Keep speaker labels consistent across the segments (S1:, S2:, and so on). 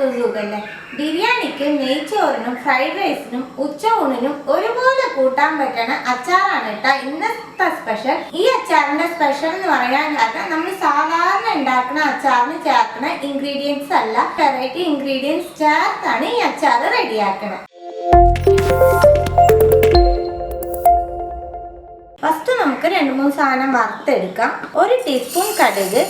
S1: എല്ലാവർക്കും സുഖല്ലേ? ബിരിയാണിക്ക്, നെയ്ച്ചോറിനും ഫ്രൈഡ് റൈസിനും ഉച്ചയൂണിനും ഒരുപോലെ കൂട്ടാൻ പറ്റുന്ന അച്ചാറാണ് കേട്ടോ ഇന്നത്തെ സ്പെഷ്യൽ. ഈ അച്ചാറിന്റെ സ്പെഷ്യൽ എന്ന് പറയാൻ കാരണം നമ്മൾ സാധാരണ ഉണ്ടാക്കുന്ന അച്ചാറിന് ചേർക്കുന്ന ഇൻഗ്രീഡിയൻസ് അല്ല, വെറൈറ്റി ഇൻഗ്രീഡിയൻസ് ചേർത്താണ് ഈ അച്ചാർ റെഡിയാക്കുന്നത്. ഫസ്റ്റ് നമുക്ക് 2-3 സാധനം വറുത്തെടുക്കാം. 1 ടീസ്പൂൺ കടുക്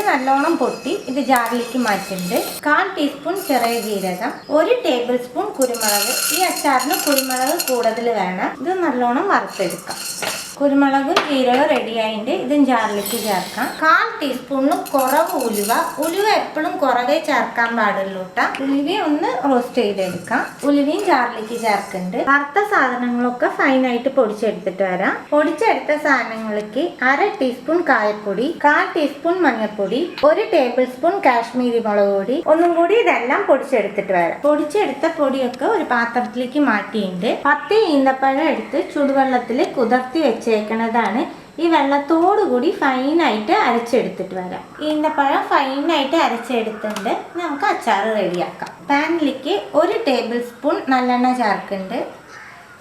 S1: നല്ലോണം പൊട്ടി ഇത് ജാറിലേക്ക് മാറ്റുന്നുണ്ട്. 1/4 ടീസ്പൂൺ ചെറിയ ജീരകം, 1 ടേബിൾ സ്പൂൺ കുരുമുളക്. ഈ അച്ചാറിന് കുരുമുളക് കൂടുതൽ വേണം. ഇത് നല്ലോണം വറുത്തെടുക്കാം. കുരുമുളകും ജീരകം റെഡി ആയിട്ട് ഇതും ജാറിലേക്ക് ചേർക്കാം. 1/4 ടീസ്പൂണിന് കുറവ് ഉലുവ എപ്പോഴും കുറവേ ചേർക്കാൻ പാടുള്ളൂ കേട്ടോ. ഉലുവ ഒന്ന് റോസ്റ്റ് ചെയ്തെടുക്കാം. ഉലുവയും ജാറിലേക്ക് ചേർക്കുന്നുണ്ട്. വറുത്ത സാധനങ്ങളൊക്കെ ഫൈനായിട്ട് പൊടിച്ചെടുത്തിട്ട് വരാം. പൊടിച്ചെടുത്ത സാധനങ്ങൾക്ക് 1/2 ടീസ്പൂൺ കായപ്പൊടി, 1/4 ടീസ്പൂൺ മഞ്ഞൾപ്പൊടി, 1 ടേബിൾ സ്പൂൺ കാശ്മീരി മുളക് പൊടി. ഒന്നും കൂടി ഇതെല്ലാം പൊടിച്ചെടുത്തിട്ട് വരാം. പൊടിച്ചെടുത്ത പൊടിയൊക്കെ ഒരു പാത്രത്തിലേക്ക് മാറ്റിയിട്ടുണ്ട്. 10 ഈന്തപ്പഴം എടുത്ത് ചുടുവെള്ളത്തിൽ കുതിർത്തി വെച്ചേക്കുന്നതാണ്. ഈ വെള്ളത്തോടു കൂടി ഫൈനായിട്ട് അരച്ചെടുത്തിട്ട് വരാം. ഈന്തപ്പഴം ഫൈനായിട്ട് അരച്ചെടുത്തിട്ടുണ്ട്. നമുക്ക് അച്ചാർ റെഡിയാക്കാം. പാനിലേക്ക് 1 ടേബിൾ സ്പൂൺ നല്ലെണ്ണ ചേർക്കുന്നുണ്ട്.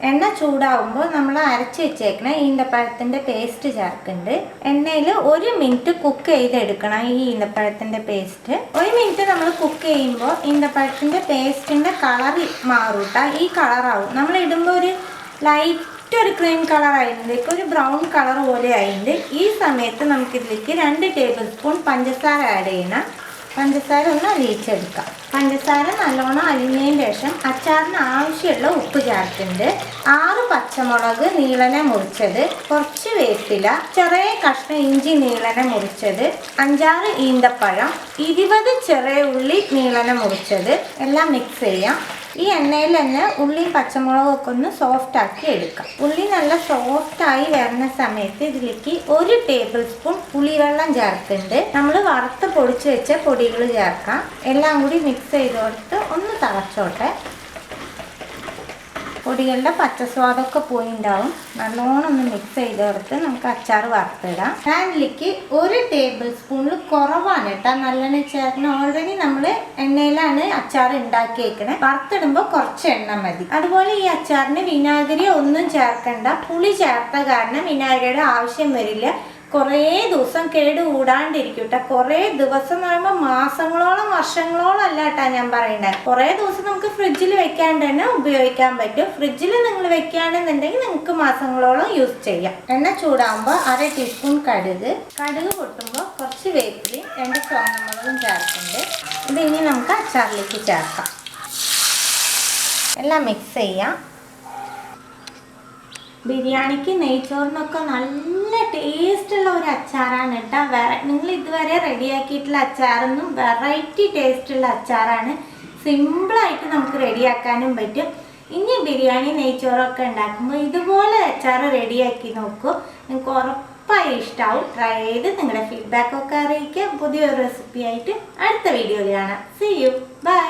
S1: എണ്ണ ചൂടാവുമ്പോൾ നമ്മൾ അരച്ച് വെച്ചേക്കണ ഈന്തപ്പഴത്തിൻ്റെ പേസ്റ്റ് ചേർക്കുന്നുണ്ട്. എണ്ണയിൽ 1 മിനിറ്റ് കുക്ക് ചെയ്തെടുക്കണം. ഈ ഈന്തപ്പഴത്തിൻ്റെ പേസ്റ്റ് 1 മിനിറ്റ് നമ്മൾ കുക്ക് ചെയ്യുമ്പോൾ ഈന്തപ്പഴത്തിൻ്റെ പേസ്റ്റിൻ്റെ കളർ മാറും കേട്ടോ. ഈ കളറാവും. നമ്മൾ ഇടുമ്പോൾ ഒരു ലൈറ്റ് ഒരു ക്രീം കളർ ആയിട്ടുണ്ട്, ഒരു ബ്രൗൺ കളർ പോലെ ആയിട്ടുണ്ട്. ഈ സമയത്ത് നമുക്കിതിലേക്ക് 2 ടേബിൾ സ്പൂൺ പഞ്ചസാര ആഡ് ചെയ്യണം. പഞ്ചസാര ഒന്ന് അലിയിച്ചെടുക്കാം. പഞ്ചസാര നല്ലോണം അലിഞ്ഞതിന് ശേഷം അച്ചാറിന് ആവശ്യമുള്ള ഉപ്പ് ചേർക്കുന്നുണ്ട്. 6 പച്ചമുളക് നീളനെ മുറിച്ചത്, കുറച്ച് വേപ്പില, ചെറിയ കഷ്ണം ഇഞ്ചി നീളനെ മുറിച്ചത്, 5-6 ഈന്തപ്പഴം, 20 ചെറിയ ഉള്ളി നീളനെ മുറിച്ചത് എല്ലാം മിക്സ് ചെയ്യാം. ഈ എണ്ണയിൽ തന്നെ ഉള്ളിയും പച്ചമുളകും ഒക്കെ ഒന്ന് സോഫ്റ്റ് ആക്കി എടുക്കാം. ഉള്ളി നല്ല സോഫ്റ്റായി വരുന്ന സമയത്ത് ഇതിലേക്ക് 1 ടേബിൾ സ്പൂൺ പുളിവെള്ളം ചേർക്കുന്നുണ്ട്. നമ്മൾ വറുത്ത് പൊടിച്ച് വെച്ച പൊടികൾ ചേർക്കാം. എല്ലാം കൂടി മിക്സ് ചെയ്ത് കൊടുത്ത് ഒന്ന് തിളച്ചോട്ടെ. പൊടികളുടെ പച്ചസ്വാദമൊക്കെ പോയിണ്ടാവും. നല്ലോണം ഒന്ന് മിക്സ് ചെയ്ത് കൊടുത്ത് നമുക്ക് അച്ചാർ വറുത്തിടാം. പാനിലേക്ക് 1 ടേബിൾ സ്പൂണിൽ കുറവാണ് കേട്ടോ നല്ലെണ്ണ ചേർക്കണം. ഓൾറെഡി നമ്മൾ എണ്ണയിലാണ് അച്ചാർ ഉണ്ടാക്കിയേക്കണേ. വറുത്തിടുമ്പോൾ കുറച്ച് എണ്ണ മതി. അതുപോലെ ഈ അച്ചാറിന് വിനാഗിരി ഒന്നും ചേർക്കണ്ട. പുളി ചേർത്ത കാരണം വിനാഗിരിയുടെ ആവശ്യം വരില്ല. കുറേ ദിവസം കേടുകൂടാണ്ടിരിക്കും കേട്ടോ. കുറേ ദിവസം എന്ന് പറയുമ്പോൾ മാസങ്ങളോളം വർഷങ്ങളോളം അല്ല കേട്ടോ ഞാൻ പറയണ്ടേ. കുറേ ദിവസം നമുക്ക് ഫ്രിഡ്ജിൽ വെക്കാണ്ട് തന്നെ ഉപയോഗിക്കാൻ പറ്റും. ഫ്രിഡ്ജിൽ നിങ്ങൾ വെക്കുകയാണെന്നുണ്ടെങ്കിൽ നിങ്ങൾക്ക് മാസങ്ങളോളം യൂസ് ചെയ്യാം. എണ്ണ ചൂടാകുമ്പോൾ 1/2 ടീസ്പൂൺ കടുക് പൊട്ടുമ്പോൾ കുറച്ച് വേപ്പിലയും 2 ചുവന്നമുളകും ചേർക്കുന്നുണ്ട്. ഇത് ഇനി നമുക്ക് അച്ചാറിലേക്ക് ചേർക്കാം. എല്ലാം മിക്സ് ചെയ്യാം. ബിരിയാണിക്ക്, നെയ്ച്ചോറിനൊക്കെ നല്ല ടേസ്റ്റുള്ള ഒരു അച്ചാറാണ് കേട്ടോ. നിങ്ങൾ ഇതുവരെ റെഡിയാക്കിയിട്ടുള്ള അച്ചാറൊന്നും വെറൈറ്റി ടേസ്റ്റുള്ള അച്ചാറാണ്. സിമ്പിളായിട്ട് നമുക്ക് റെഡിയാക്കാനും പറ്റും. ഇനി ബിരിയാണി, നെയ്ച്ചോറൊക്കെ ഉണ്ടാക്കുമ്പോൾ ഇതുപോലെ അച്ചാർ റെഡിയാക്കി നോക്കൂ. നിങ്ങൾക്ക് ഉറപ്പായി ഇഷ്ടമാവും. ട്രൈ ചെയ്ത് നിങ്ങളുടെ ഫീഡ്ബാക്കൊക്കെ അറിയിക്കുക. പുതിയൊരു റെസിപ്പി ആയിട്ട് അടുത്ത വീഡിയോയിൽ കാണാം. See you. ബൈ.